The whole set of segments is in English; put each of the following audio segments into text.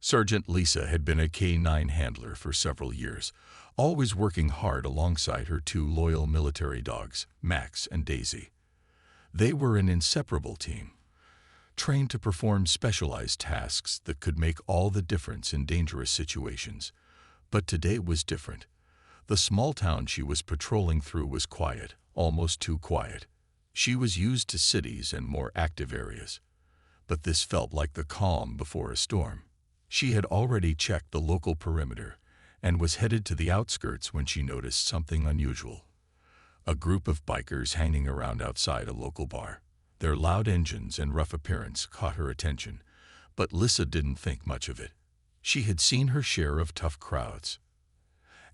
Sergeant Lisa had been a K-9 handler for several years, always working hard alongside her two loyal military dogs, Max and Daisy. They were an inseparable team, trained to perform specialized tasks that could make all the difference in dangerous situations. But today was different. The small town she was patrolling through was quiet, almost too quiet. She was used to cities and more active areas. But this felt like the calm before a storm. She had already checked the local perimeter and was headed to the outskirts when she noticed something unusual. A group of bikers hanging around outside a local bar. Their loud engines and rough appearance caught her attention, but Lisa didn't think much of it. She had seen her share of tough crowds.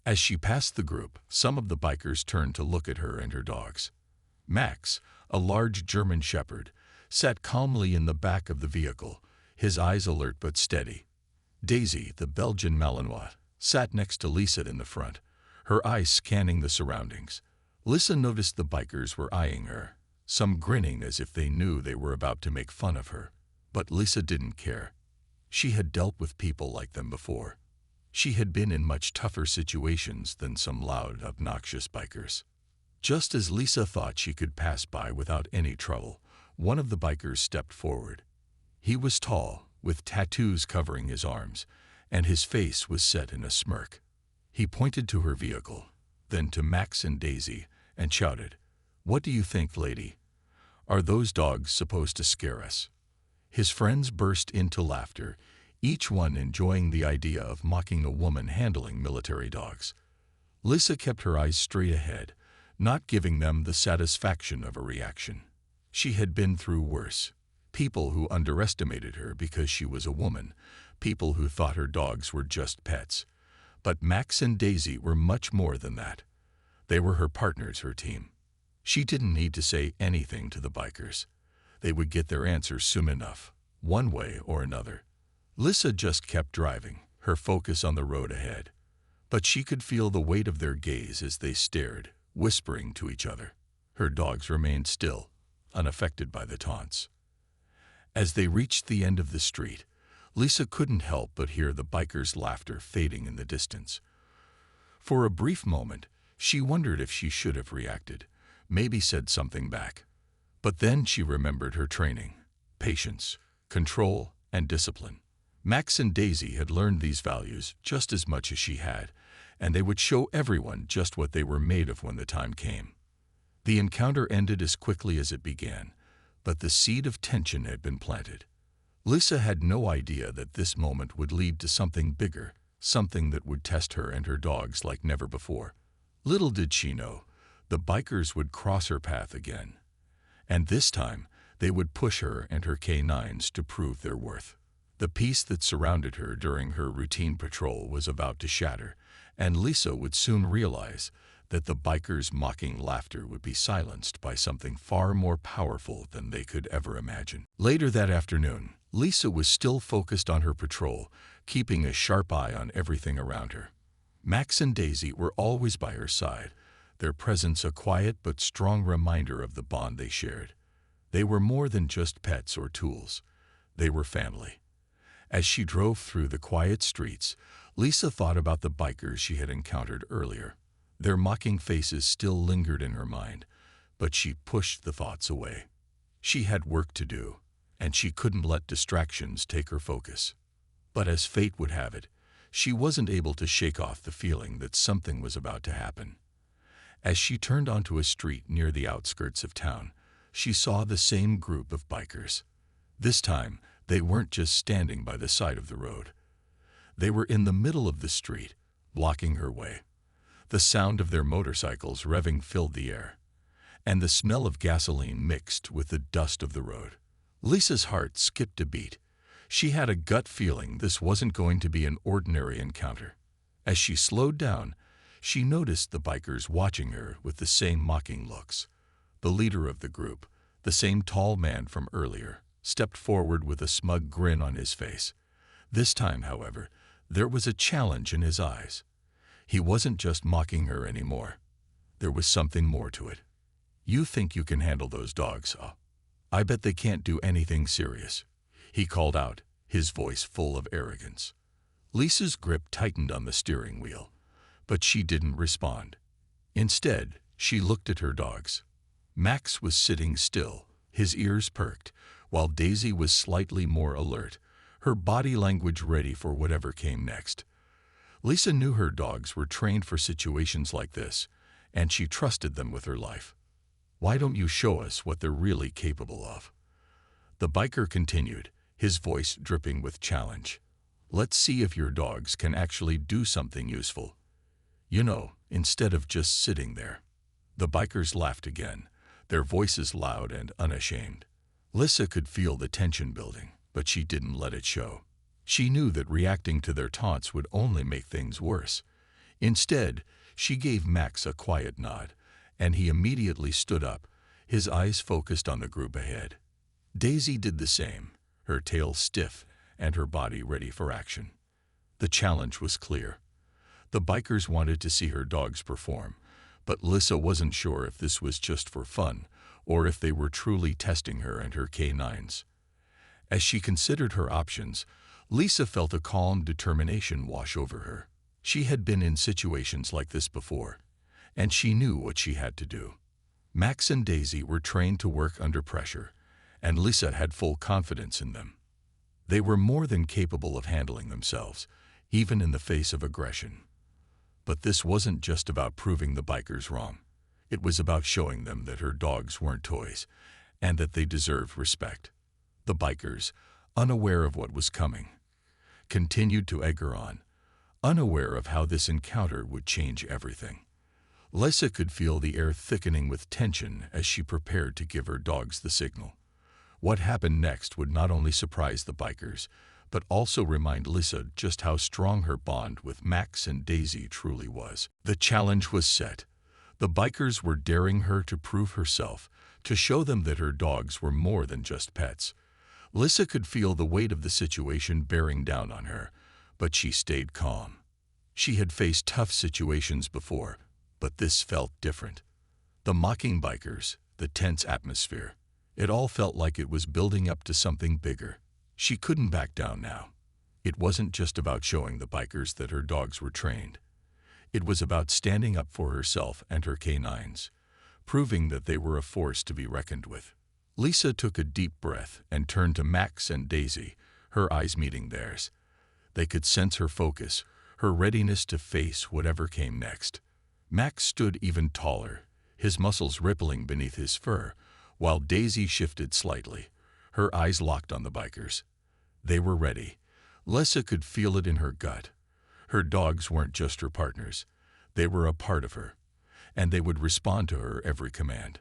As she passed the group, some of the bikers turned to look at her and her dogs. Max, a large German shepherd, sat calmly in the back of the vehicle, his eyes alert but steady. Daisy, the Belgian Malinois, sat next to Lisa in the front, her eyes scanning the surroundings. Lisa noticed the bikers were eyeing her, some grinning as if they knew they were about to make fun of her. But Lisa didn't care. She had dealt with people like them before. She had been in much tougher situations than some loud, obnoxious bikers. Just as Lisa thought she could pass by without any trouble, one of the bikers stepped forward. He was tall, with tattoos covering his arms, and his face was set in a smirk. He pointed to her vehicle, then to Max and Daisy, and shouted, "What do you think, lady? Are those dogs supposed to scare us?" His friends burst into laughter, each one enjoying the idea of mocking a woman handling military dogs. Lisa kept her eyes straight ahead, not giving them the satisfaction of a reaction. She had been through worse. People who underestimated her because she was a woman, people who thought her dogs were just pets. But Max and Daisy were much more than that. They were her partners, her team. She didn't need to say anything to the bikers. They would get their answers soon enough, one way or another. Lisa just kept driving, her focus on the road ahead. But she could feel the weight of their gaze as they stared, whispering to each other. Her dogs remained still, unaffected by the taunts. As they reached the end of the street, Lisa couldn't help but hear the bikers' laughter fading in the distance. For a brief moment, she wondered if she should have reacted, maybe said something back. But then she remembered her training, patience, control, and discipline. Max and Daisy had learned these values just as much as she had, and they would show everyone just what they were made of when the time came. The encounter ended as quickly as it began, but the seed of tension had been planted. Lisa had no idea that this moment would lead to something bigger, something that would test her and her dogs like never before. Little did she know, the bikers would cross her path again. And this time, they would push her and her K9s to prove their worth. The peace that surrounded her during her routine patrol was about to shatter, and Lisa would soon realize that the bikers' mocking laughter would be silenced by something far more powerful than they could ever imagine. Later that afternoon, Lisa was still focused on her patrol, keeping a sharp eye on everything around her. Max and Daisy were always by her side, their presence a quiet but strong reminder of the bond they shared. They were more than just pets or tools. They were family. As she drove through the quiet streets, Lisa thought about the bikers she had encountered earlier. Their mocking faces still lingered in her mind, but she pushed the thoughts away. She had work to do, and she couldn't let distractions take her focus. But as fate would have it, she wasn't able to shake off the feeling that something was about to happen. As she turned onto a street near the outskirts of town, she saw the same group of bikers. This time, they weren't just standing by the side of the road. They were in the middle of the street, blocking her way. The sound of their motorcycles revving filled the air, and the smell of gasoline mixed with the dust of the road. Lisa's heart skipped a beat. She had a gut feeling this wasn't going to be an ordinary encounter. As she slowed down, she noticed the bikers watching her with the same mocking looks. The leader of the group, the same tall man from earlier, stepped forward with a smug grin on his face. This time, however, there was a challenge in his eyes. He wasn't just mocking her anymore. There was something more to it. "You think you can handle those dogs, huh? I bet they can't do anything serious," he called out, his voice full of arrogance. Lisa's grip tightened on the steering wheel, but she didn't respond. Instead, she looked at her dogs. Max was sitting still, his ears perked, while Daisy was slightly more alert, her body language ready for whatever came next. Lisa knew her dogs were trained for situations like this, and she trusted them with her life. "Why don't you show us what they're really capable of?" The biker continued, his voice dripping with challenge. "Let's see if your dogs can actually do something useful. You know, instead of just sitting there." The bikers laughed again, their voices loud and unashamed. Lisa could feel the tension building, but she didn't let it show. She knew that reacting to their taunts would only make things worse. Instead, she gave Max a quiet nod, and he immediately stood up, his eyes focused on the group ahead. Daisy did the same, her tail stiff and her body ready for action. The challenge was clear. The bikers wanted to see her dogs perform, but Lisa wasn't sure if this was just for fun or if they were truly testing her and her canines. As she considered her options, Lisa felt a calm determination wash over her. She had been in situations like this before, and she knew what she had to do. Max and Daisy were trained to work under pressure, and Lisa had full confidence in them. They were more than capable of handling themselves, even in the face of aggression. But this wasn't just about proving the bikers wrong. It was about showing them that her dogs weren't toys, and that they deserved respect. The bikers, unaware of what was coming, continued to egg her on, unaware of how this encounter would change everything. Lisa could feel the air thickening with tension as she prepared to give her dogs the signal. What happened next would not only surprise the bikers, but also remind Lisa just how strong her bond with Max and Daisy truly was. The challenge was set. The bikers were daring her to prove herself, to show them that her dogs were more than just pets. Lisa could feel the weight of the situation bearing down on her, but she stayed calm. She had faced tough situations before, but this felt different. The mocking bikers, the tense atmosphere, it all felt like it was building up to something bigger. She couldn't back down now. It wasn't just about showing the bikers that her dogs were trained. It was about standing up for herself and her canines, proving that they were a force to be reckoned with. Lisa took a deep breath and turned to Max and Daisy, her eyes meeting theirs. They could sense her focus, her readiness to face whatever came next. Max stood even taller, his muscles rippling beneath his fur, while Daisy shifted slightly, her eyes locked on the bikers. They were ready. Lisa could feel it in her gut. Her dogs weren't just her partners. They were a part of her, and they would respond to her every command.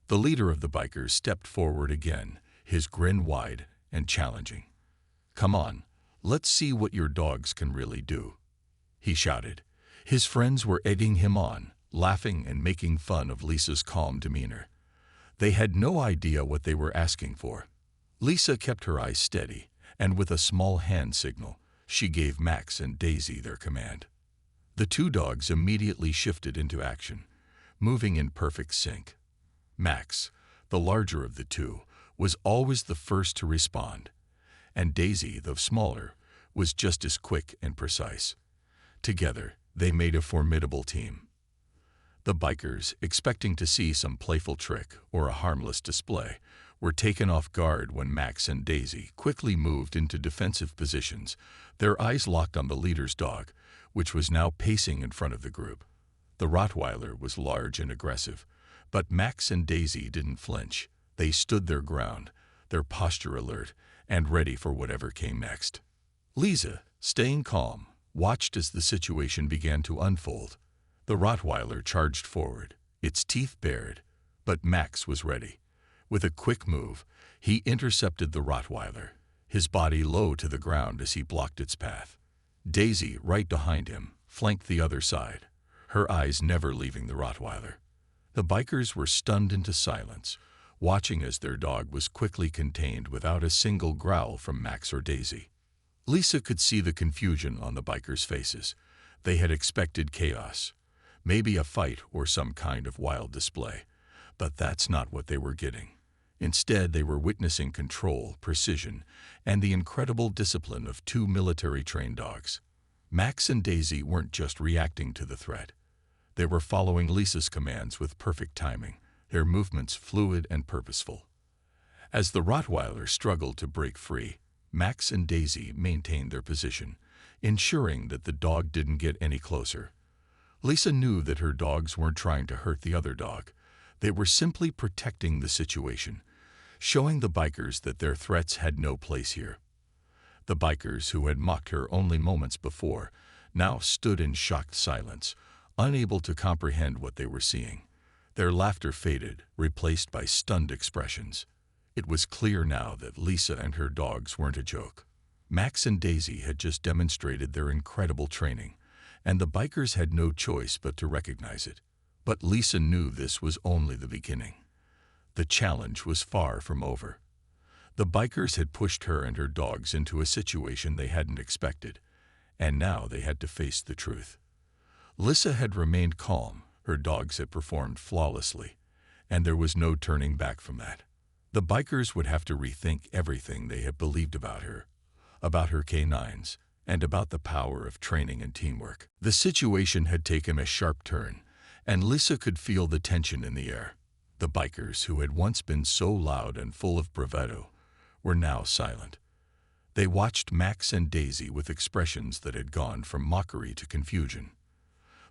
The leader of the bikers stepped forward again, his grin wide and challenging. "Come on, let's see what your dogs can really do," he shouted. His friends were egging him on, laughing and making fun of Lisa's calm demeanor. They had no idea what they were asking for. Lisa kept her eyes steady, and with a small hand signal, she gave Max and Daisy their command. The two dogs immediately shifted into action, moving in perfect sync. Max, the larger of the two, was always the first to respond, and Daisy, though smaller, was just as quick and precise. Together, they made a formidable team. The bikers, expecting to see some playful trick or a harmless display, were taken off guard when Max and Daisy quickly moved into defensive positions, their eyes locked on the leader's dog, which was now pacing in front of the group. The Rottweiler was large and aggressive, but Max and Daisy didn't flinch. They stood their ground, their posture alert and ready for whatever came next. Lisa, staying calm, watched as the situation began to unfold. The Rottweiler charged forward, its teeth bared, but Max was ready. With a quick move, he intercepted the Rottweiler, his body low to the ground as he blocked its path. Daisy, right behind him, flanked the other side, her eyes never leaving the Rottweiler. The bikers were stunned into silence, watching as their dog was quickly contained without a single growl from Max or Daisy. Lisa could see the confusion on the bikers' faces. They had expected chaos, maybe a fight or some kind of wild display, but that's not what they were getting. Instead, they were witnessing control, precision, and the incredible discipline of two military-trained dogs. Max and Daisy weren't just reacting to the threat. They were following Lisa's commands with perfect timing, their movements fluid and purposeful. As the Rottweiler struggled to break free, Max and Daisy maintained their position, ensuring that the dog didn't get any closer. Lisa knew that her dogs weren't trying to hurt the other dog. They were simply protecting the situation, showing the bikers that their threats had no place here. The bikers, who had mocked her only moments before, now stood in shocked silence, unable to comprehend what they were seeing. Their laughter faded, replaced by stunned expressions. It was clear now that Lisa and her dogs weren't a joke. Max and Daisy had just demonstrated their incredible training, and the bikers had no choice but to recognize it. But Lisa knew this was only the beginning. The challenge was far from over. The bikers had pushed her and her dogs into a situation they hadn't expected, and now they had to face the truth. Lisa had remained calm, her dogs had performed flawlessly, and there was no turning back from that. The bikers would have to rethink everything they had believed about her canines, and about the power of training and teamwork. The situation had taken a sharp turn, and Lisa could feel the tension in the air. The bikers, who had once been so loud and full of bravado, were now silent. They watched Max and Daisy with expressions that had gone from mockery to confusion.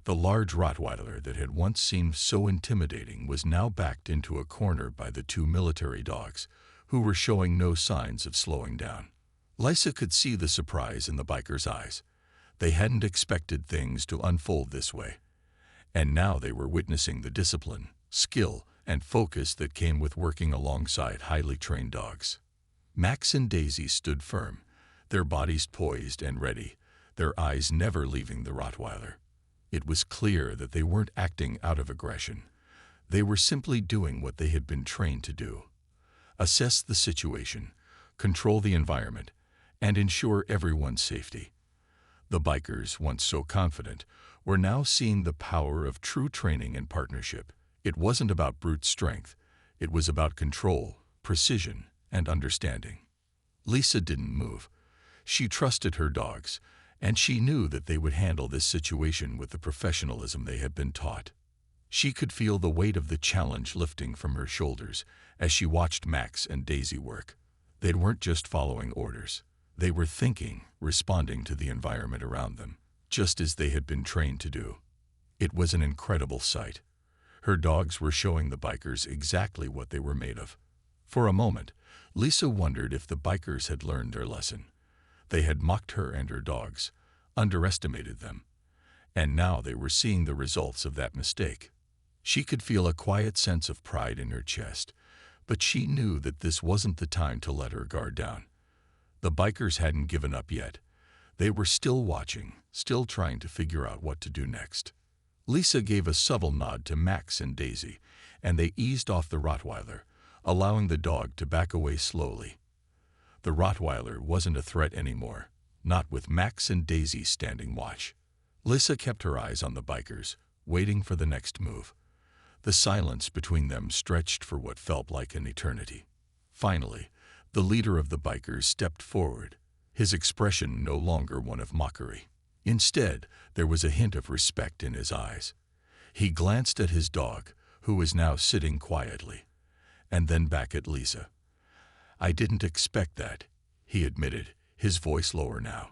The large Rottweiler that had once seemed so intimidating was now backed into a corner by the two military dogs, who were showing no signs of slowing down. Lisa could see the surprise in the bikers' eyes. They hadn't expected things to unfold this way, and now they were witnessing the discipline, skill, and focus that came with working alongside highly trained dogs. Max and Daisy stood firm, their bodies poised and ready, their eyes never leaving the Rottweiler. It was clear that they weren't acting out of aggression. They were simply doing what they had been trained to do: assess the situation, control the environment, and ensure everyone's safety. The bikers, once so confident, were now seeing the power of true training and partnership. It wasn't about brute strength. It was about control, precision, and understanding. Lisa didn't move. She trusted her dogs, and she knew that they would handle this situation with the professionalism they had been taught. She could feel the weight of the challenge lifting from her shoulders as she watched Max and Daisy work. They weren't just following orders. They were thinking, responding to the environment around them, just as they had been trained to do. It was an incredible sight. Her dogs were showing the bikers exactly what they were made of. For a moment, Lisa wondered if the bikers had learned their lesson. They had mocked her and her dogs, underestimated them, and now they were seeing the results of that mistake. She could feel a quiet sense of pride in her chest, but she knew that this wasn't the time to let her guard down. The bikers hadn't given up yet. They were still watching, still trying to figure out what to do next. Lisa gave a subtle nod to Max and Daisy, and they eased off the Rottweiler, allowing the dog to back away slowly. The Rottweiler wasn't a threat anymore, not with Max and Daisy standing watch. Lisa kept her eyes on the bikers, waiting for the next move. The silence between them stretched for what felt like an eternity. Finally, the leader of the bikers stepped forward, his expression no longer one of mockery. Instead, there was a hint of respect in his eyes. He glanced at his dog, who was now sitting quietly, and then back at Lisa. "I didn't expect that," he admitted, his voice lower now.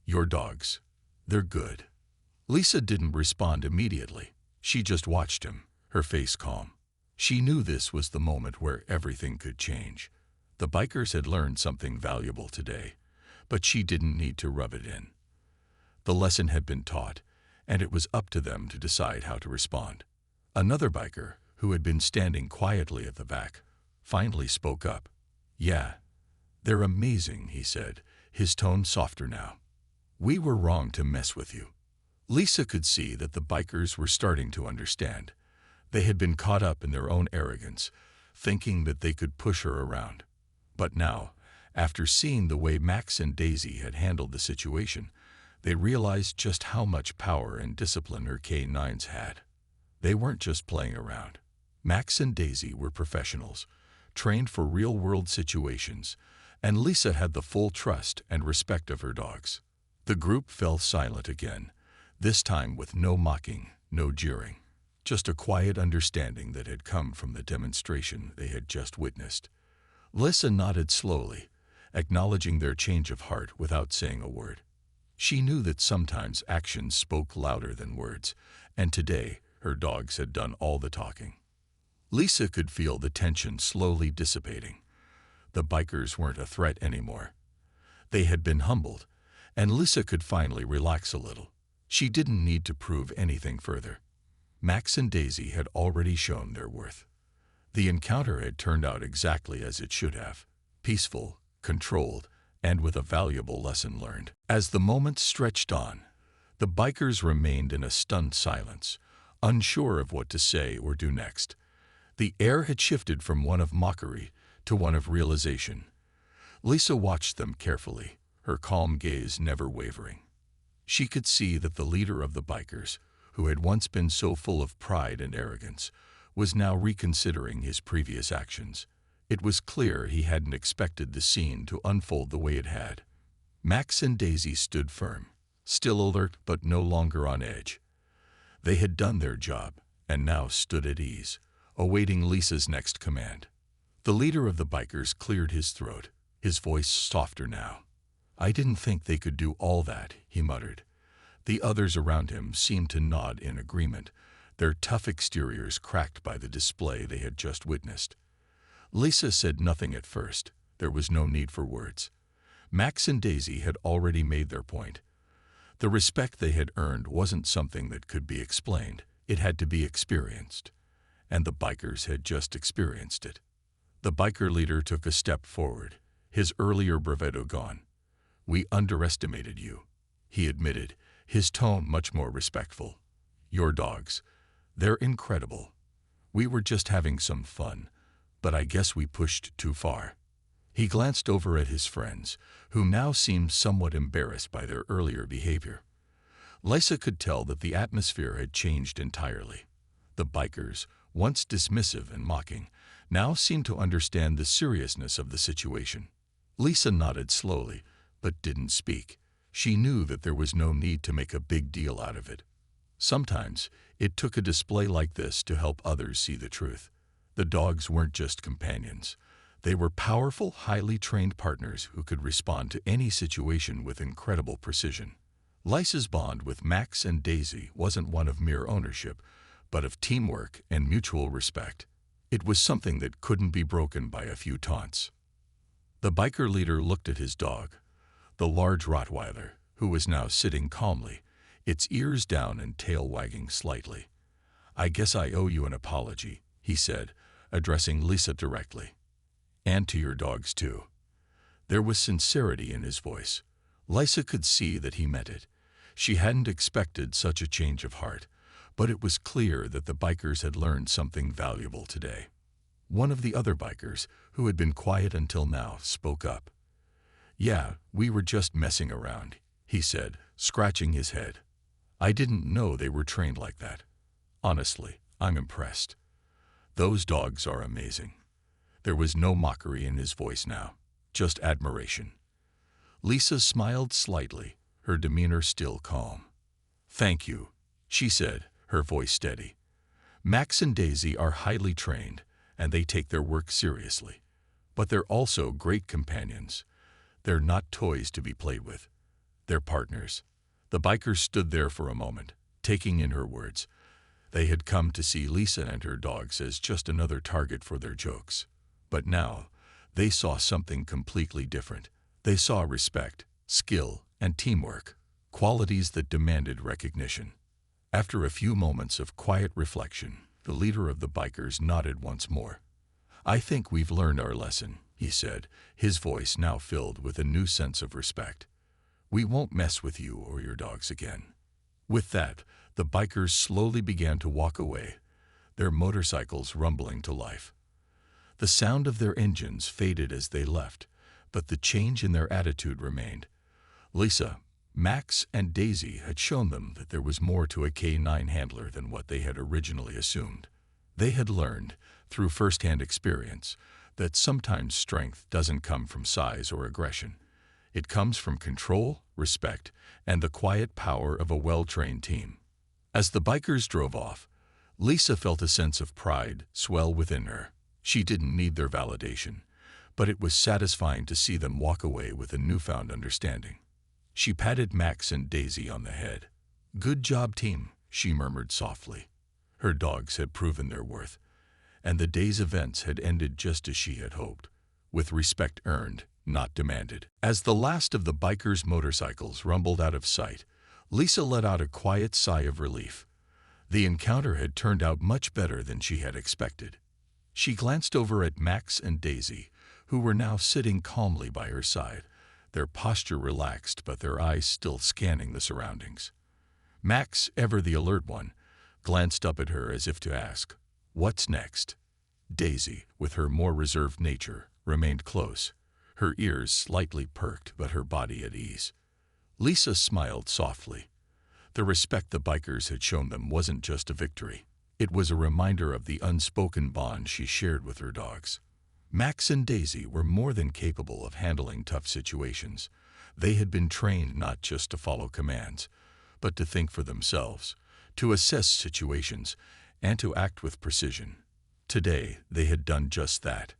"Your dogs, they're good." Lisa didn't respond immediately. She just watched him, her face calm. She knew this was the moment where everything could change. The bikers had learned something valuable today, but she didn't need to rub it in. The lesson had been taught, and it was up to them to decide how to respond. Another biker, who had been standing quietly at the back, finally spoke up. "Yeah, they're amazing," he said, his tone softer now. "We were wrong to mess with you." Lisa could see that the bikers were starting to understand. They had been caught up in their own arrogance, thinking that they could push her around. But now, after seeing the way Max and Daisy had handled the situation, they realized just how much power and discipline her canines had. They weren't just playing around. Max and Daisy were professionals, trained for real-world situations, and Lisa had the full trust and respect of her dogs. The group fell silent again, this time with no mocking, no jeering, just a quiet understanding that had come from the demonstration they had just witnessed. Lisa nodded slowly, acknowledging their change of heart without saying a word. She knew that sometimes actions spoke louder than words, and today her dogs had done all the talking. Lisa could feel the tension slowly dissipating. The bikers weren't a threat anymore. They had been humbled, and Lisa could finally relax a little. She didn't need to prove anything further. Max and Daisy had already shown their worth. The encounter had turned out exactly as it should have, peaceful, controlled, and with a valuable lesson learned. As the moments stretched on, the bikers remained in a stunned silence, unsure of what to say or do next. The air had shifted from one of mockery to one of realization. Lisa watched them carefully, her calm gaze never wavering. She could see that the leader of the bikers, who had once been so full of pride and arrogance, was now reconsidering his previous actions. It was clear he hadn't expected the scene to unfold the way it had. Max and Daisy stood firm, still alert but no longer on edge. They had done their job and now stood at ease, awaiting Lisa's next command. The leader of the bikers cleared his throat, his voice softer now. "I didn't think they could do all that," he muttered. The others around him seemed to nod in agreement, their tough exteriors cracked by the display they had just witnessed. Lisa said nothing at first. There was no need for words. Max and Daisy had already made their point. The respect they had earned wasn't something that could be explained. It had to be experienced. And the bikers had just experienced it. The biker leader took a step forward, his earlier bravado gone. "We underestimated you," he admitted, his tone much more respectful. "Your dogs, they're incredible. We were just having some fun, but I guess we pushed too far." He glanced over at his friends, who now seemed somewhat embarrassed by their earlier behavior. Lisa could tell that the atmosphere had changed entirely. The bikers, once dismissive and mocking, now seemed to understand the seriousness of the situation. Lisa nodded slowly, but didn't speak. She knew that there was no need to make a big deal out of it. Sometimes, it took a display like this to help others see the truth. The dogs weren't just companions. They were powerful, highly trained partners who could respond to any situation with incredible precision. Lisa's bond with Max and Daisy wasn't one of mere ownership, but of teamwork and mutual respect. It was something that couldn't be broken by a few taunts. The biker leader looked at his dog, the large Rottweiler, who was now sitting calmly, its ears down and tail wagging slightly. "I guess I owe you an apology," he said, addressing Lisa directly. "And to your dogs, too." There was sincerity in his voice. Lisa could see that he meant it. She hadn't expected such a change of heart, but it was clear that the bikers had learned something valuable today. One of the other bikers, who had been quiet until now, spoke up. "Yeah, we were just messing around," he said, scratching his head. "I didn't know they were trained like that. Honestly, I'm impressed. Those dogs are amazing." There was no mockery in his voice now, just admiration. Lisa smiled slightly, her demeanor still calm. "Thank you," she said, her voice steady. "Max and Daisy are highly trained, and they take their work seriously. But they're also great companions. They're not toys to be played with. They're partners." The bikers stood there for a moment, taking in her words. They had come to see Lisa and her dogs as just another target for their jokes. But now, they saw something completely different. They saw respect, skill, and teamwork, qualities that demanded recognition. After a few moments of quiet reflection, the leader of the bikers nodded once more. "I think we've learned our lesson," he said, his voice now filled with a new sense of respect. "We won't mess with you or your dogs again." With that, the bikers slowly began to walk away, their motorcycles rumbling to life. The sound of their engines faded as they left, but the change in their attitude remained. Lisa, Max, and Daisy had shown them that there was more to a K9 handler than what they had originally assumed. They had learned, through first-hand experience, that sometimes strength doesn't come from size or aggression. It comes from control, respect, and the quiet power of a well-trained team. As the bikers drove off, Lisa felt a sense of pride swell within her. She didn't need their validation, but it was satisfying to see them walk away with a newfound understanding. She patted Max and Daisy on the head. "Good job, team," she murmured softly. Her dogs had proven their worth, and the day's events had ended just as she had hoped, with respect earned, not demanded. As the last of the bikers' motorcycles rumbled out of sight, Lisa let out a quiet sigh of relief. The encounter had turned out much better than she had expected. She glanced over at Max and Daisy, who were now sitting calmly by her side, their posture relaxed but their eyes still scanning the surroundings. Max, ever the alert one, glanced up at her as if to ask, "What's next?" Daisy, with her more reserved nature, remained close, her ears slightly perked but her body at ease. Lisa smiled softly. The respect the bikers had shown them wasn't just a victory. It was a reminder of the unspoken bond she shared with her dogs. Max and Daisy were more than capable of handling tough situations. They had been trained not just to follow commands, but to think for themselves, to assess situations, and to act with precision. Today, they had done just that,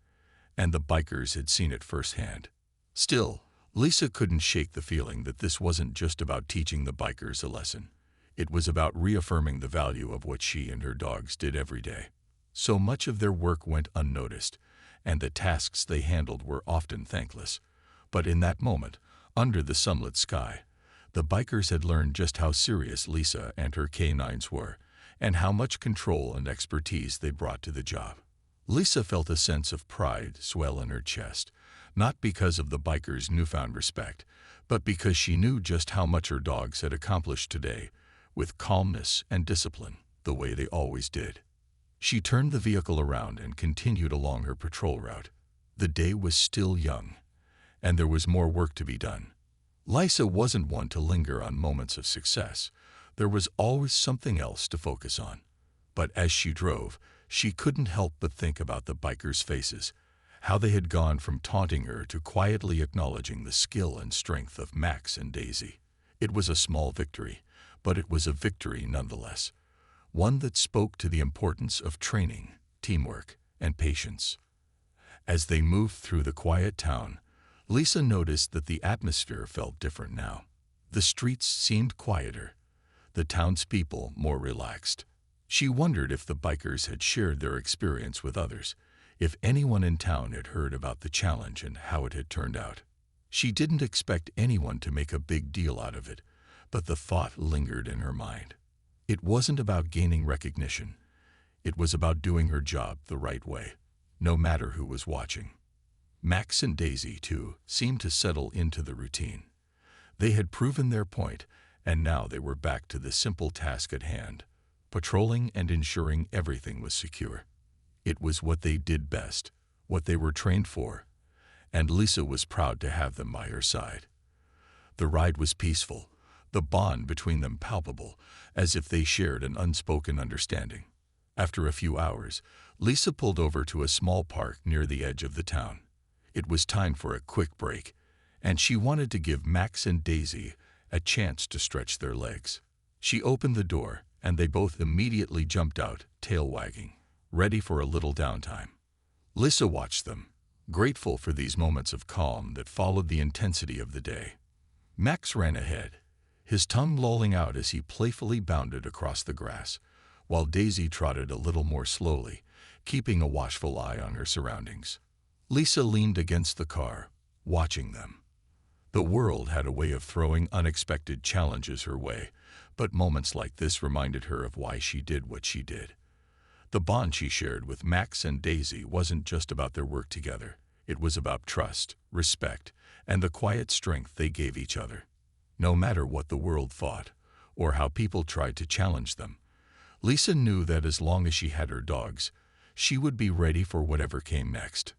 and the bikers had seen it firsthand. Still, Lisa couldn't shake the feeling that this wasn't just about teaching the bikers a lesson. It was about reaffirming the value of what she and her dogs did every day. So much of their work went unnoticed, and the tasks they handled were often thankless. But in that moment, under the sunlit sky, the bikers had learned just how serious Lisa and her canines were, and how much control and expertise they brought to the job. Lisa felt a sense of pride swell in her chest, not because of the bikers' newfound respect, but because she knew just how much her dogs had accomplished today, with calmness and discipline, the way they always did. She turned the vehicle around and continued along her patrol route. The day was still young, and there was more work to be done. Lisa wasn't one to linger on moments of success. There was always something else to focus on. But as she drove, she couldn't help but think about the bikers' faces, how they had gone from taunting her to quietly acknowledging the skill and strength of Max and Daisy. It was a small victory, but it was a victory nonetheless, one that spoke to the importance of training, teamwork, and patience. As they moved through the quiet town, Lisa noticed that the atmosphere felt different now. The streets seemed quieter, the townspeople more relaxed. She wondered if the bikers had shared their experience with others, if anyone in town had heard about the challenge and how it had turned out. She didn't expect anyone to make a big deal out of it, but the thought lingered in her mind. It wasn't about gaining recognition. It was about doing her job the right way, no matter who was watching. Max and Daisy, too, seemed to settle into the routine. They had proven their point, and now they were back to the simple task at hand, patrolling and ensuring everything was secure. It was what they did best, what they were trained for, and Lisa was proud to have them by her side. The ride was peaceful, the bond between them palpable, as if they shared an unspoken understanding. After a few hours, Lisa pulled over to a small park near the edge of the town. It was time for a quick break, and she wanted to give Max and Daisy a chance to stretch their legs. She opened the door, and they both immediately jumped out, tail wagging, ready for a little downtime. Lisa watched them, grateful for these moments of calm that followed the intensity of the day. Max ran ahead, his tongue lolling out as he playfully bounded across the grass, while Daisy trotted a little more slowly, keeping a watchful eye on her surroundings. Lisa leaned against the car, watching them. The world had a way of throwing unexpected challenges her way, but moments like this reminded her of why she did what she did. The bond she shared with Max and Daisy wasn't just about their work together. It was about trust, respect, and the quiet strength they gave each other. No matter what the world thought, or how people tried to challenge them, Lisa knew that as long as she had her dogs, she would be ready for whatever came next.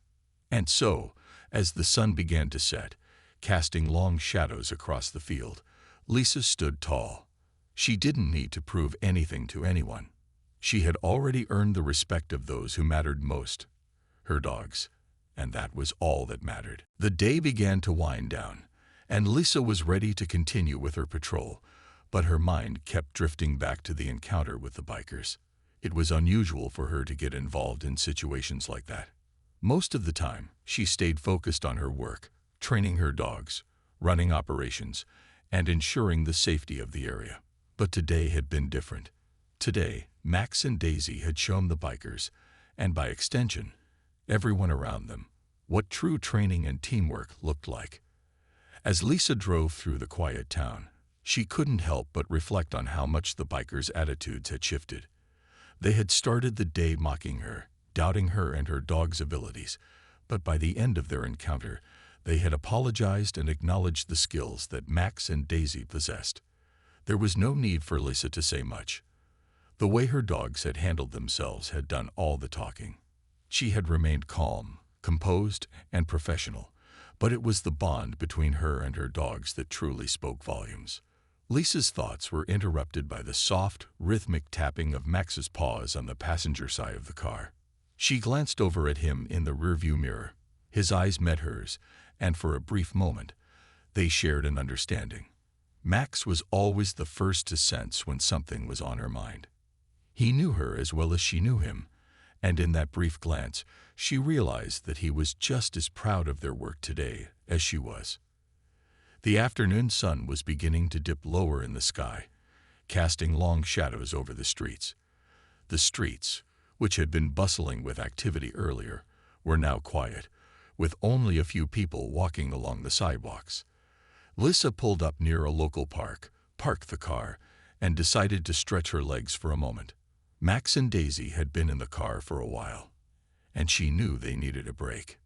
And so, as the sun began to set, casting long shadows across the field, Lisa stood tall. She didn't need to prove anything to anyone. She had already earned the respect of those who mattered most, her dogs and that was all that mattered. The day began to wind down, and Lisa was ready to continue with her patrol, but her mind kept drifting back to the encounter with the bikers. It was unusual for her to get involved in situations like that. Most of the time, she stayed focused on her work, training her dogs, running operations, and ensuring the safety of the area. But today had been different. Today, Max and Daisy had shown the bikers, and by extension, everyone around them, what true training and teamwork looked like. As Lisa drove through the quiet town, she couldn't help but reflect on how much the bikers' attitudes had shifted. They had started the day mocking her, doubting her and her dog's abilities, but by the end of their encounter, they had apologized and acknowledged the skills that Max and Daisy possessed. There was no need for Lisa to say much. The way her dogs had handled themselves had done all the talking. She had remained calm, composed, and professional, but it was the bond between her and her dogs that truly spoke volumes. Lisa's thoughts were interrupted by the soft, rhythmic tapping of Max's paws on the passenger side of the car. She glanced over at him in the rearview mirror. His eyes met hers, and for a brief moment, they shared an understanding. Max was always the first to sense when something was on her mind. He knew her as well as she knew him, and in that brief glance, she realized that he was just as proud of their work today as she was. The afternoon sun was beginning to dip lower in the sky, casting long shadows over the streets. The streets, which had been bustling with activity earlier, were now quiet, with only a few people walking along the sidewalks. Lisa pulled up near a local park, parked the car, and decided to stretch her legs for a moment. Max and Daisy had been in the car for a while, and she knew they needed a break.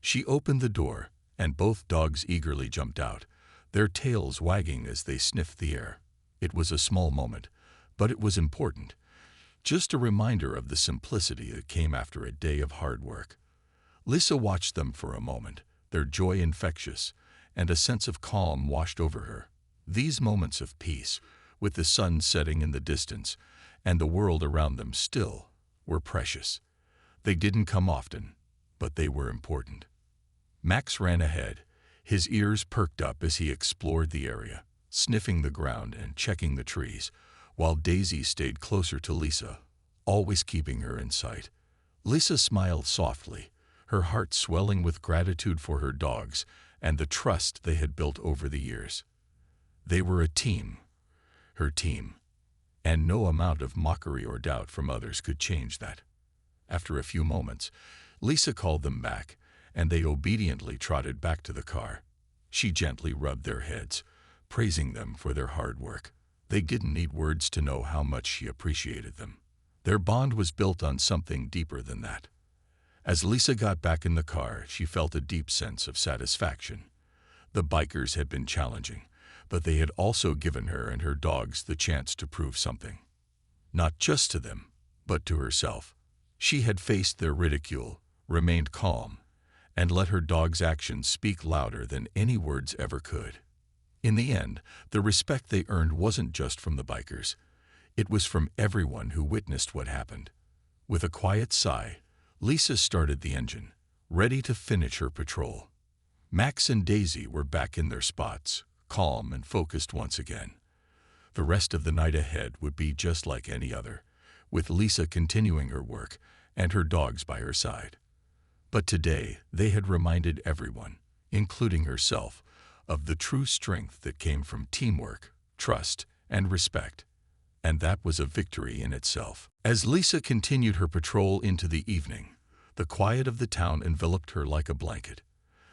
She opened the door, and both dogs eagerly jumped out, their tails wagging as they sniffed the air. It was a small moment, but it was important. Just a reminder of the simplicity that came after a day of hard work. Lisa watched them for a moment, their joy infectious, and a sense of calm washed over her. These moments of peace, with the sun setting in the distance and the world around them still, were precious. They didn't come often, but they were important. Max ran ahead, his ears perked up as he explored the area, sniffing the ground and checking the trees, while Daisy stayed closer to Lisa, always keeping her in sight. Lisa smiled softly, her heart swelling with gratitude for her dogs and the trust they had built over the years. They were a team, her team, and no amount of mockery or doubt from others could change that. After a few moments, Lisa called them back, and they obediently trotted back to the car. She gently rubbed their heads, praising them for their hard work. They didn't need words to know how much she appreciated them. Their bond was built on something deeper than that. As Lisa got back in the car, she felt a deep sense of satisfaction. The bikers had been challenging, but they had also given her and her dogs the chance to prove something. Not just to them, but to herself. She had faced their ridicule, remained calm, and let her dog's actions speak louder than any words ever could. In the end, the respect they earned wasn't just from the bikers. It was from everyone who witnessed what happened. With a quiet sigh, Lisa started the engine, ready to finish her patrol. Max and Daisy were back in their spots, calm and focused once again. The rest of the night ahead would be just like any other, with Lisa continuing her work and her dogs by her side. But today, they had reminded everyone, including herself, of the true strength that came from teamwork, trust, and respect. And that was a victory in itself. As Lisa continued her patrol into the evening, the quiet of the town enveloped her like a blanket.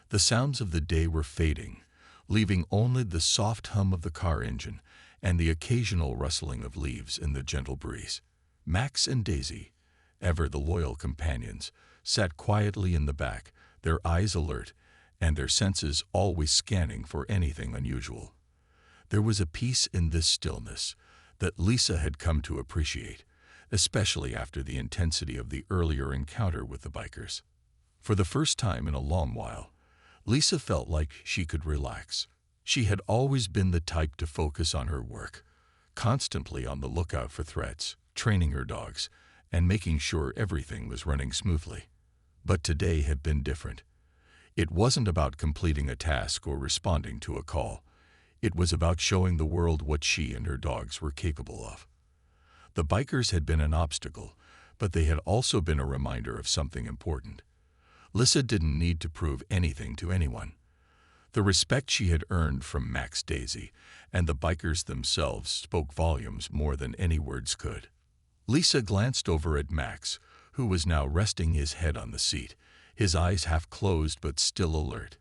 The sounds of the day were fading, leaving only the soft hum of the car engine and the occasional rustling of leaves in the gentle breeze. Max and Daisy, ever the loyal companions, sat quietly in the back, their eyes alert and their senses always scanning for anything unusual. There was a peace in this stillness that Lisa had come to appreciate, especially after the intensity of the earlier encounter with the bikers. For the first time in a long while, Lisa felt like she could relax. She had always been the type to focus on her work, constantly on the lookout for threats, training her dogs, and making sure everything was running smoothly. But today had been different. It wasn't about completing a task or responding to a call. It was about showing the world what she and her dogs were capable of. The bikers had been an obstacle, but they had also been a reminder of something important. Lisa didn't need to prove anything to anyone. The respect she had earned from Max, Daisy, and the bikers themselves spoke volumes more than any words could. Lisa glanced over at Max, who was now resting his head on the seat, his eyes half closed but still alert.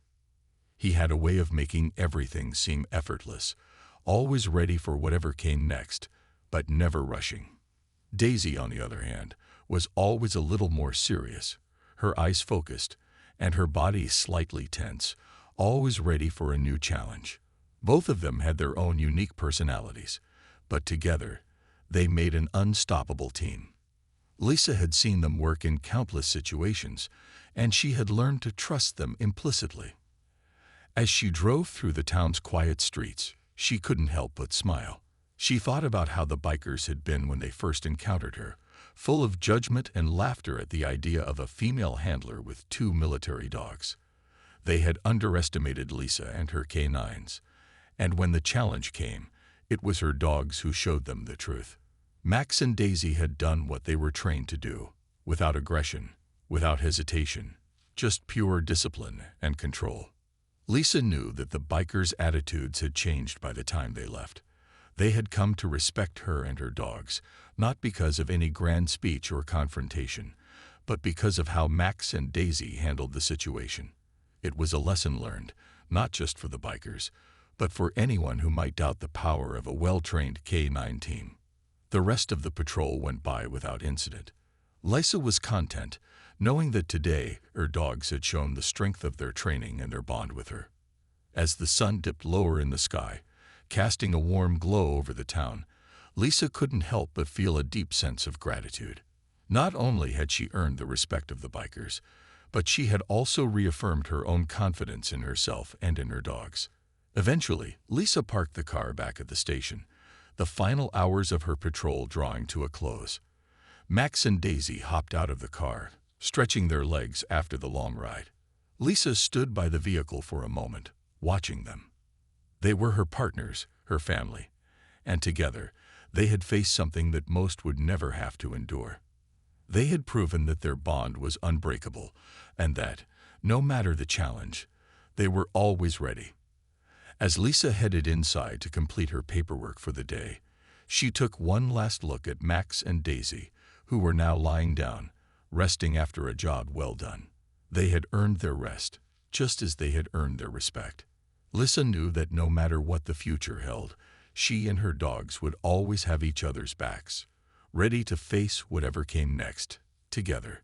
He had a way of making everything seem effortless, always ready for whatever came next, but never rushing. Daisy, on the other hand, was always a little more serious, her eyes focused, and her body slightly tense, always ready for a new challenge. Both of them had their own unique personalities, but together, they made an unstoppable team. Lisa had seen them work in countless situations, and she had learned to trust them implicitly. As she drove through the town's quiet streets, she couldn't help but smile. She thought about how the bikers had been when they first encountered her, full of judgment and laughter at the idea of a female handler with 2 military dogs. They had underestimated Lisa and her canines, and when the challenge came, it was her dogs who showed them the truth. Max and Daisy had done what they were trained to do, without aggression, without hesitation, just pure discipline and control. Lisa knew that the bikers' attitudes had changed by the time they left. They had come to respect her and her dogs, not because of any grand speech or confrontation, but because of how Max and Daisy handled the situation. It was a lesson learned, not just for the bikers, but for anyone who might doubt the power of a well-trained K9 team. The rest of the patrol went by without incident. Lisa was content, knowing that today her dogs had shown the strength of their training and their bond with her. As the sun dipped lower in the sky, casting a warm glow over the town, Lisa couldn't help but feel a deep sense of gratitude. Not only had she earned the respect of the bikers, but she had also reaffirmed her own confidence in herself and in her dogs. Eventually, Lisa parked the car back at the station, the final hours of her patrol drawing to a close. Max and Daisy hopped out of the car, stretching their legs after the long ride. Lisa stood by the vehicle for a moment, watching them. They were her partners, her family, and together, they had faced something that most would never have to endure. They had proven that their bond was unbreakable, and that, no matter the challenge, they were always ready. As Lisa headed inside to complete her paperwork for the day, she took one last look at Max and Daisy, who were now lying down, resting after a job well done. They had earned their rest, just as they had earned their respect. Lisa knew that no matter what the future held, she and her dogs would always have each other's backs, ready to face whatever came next, together.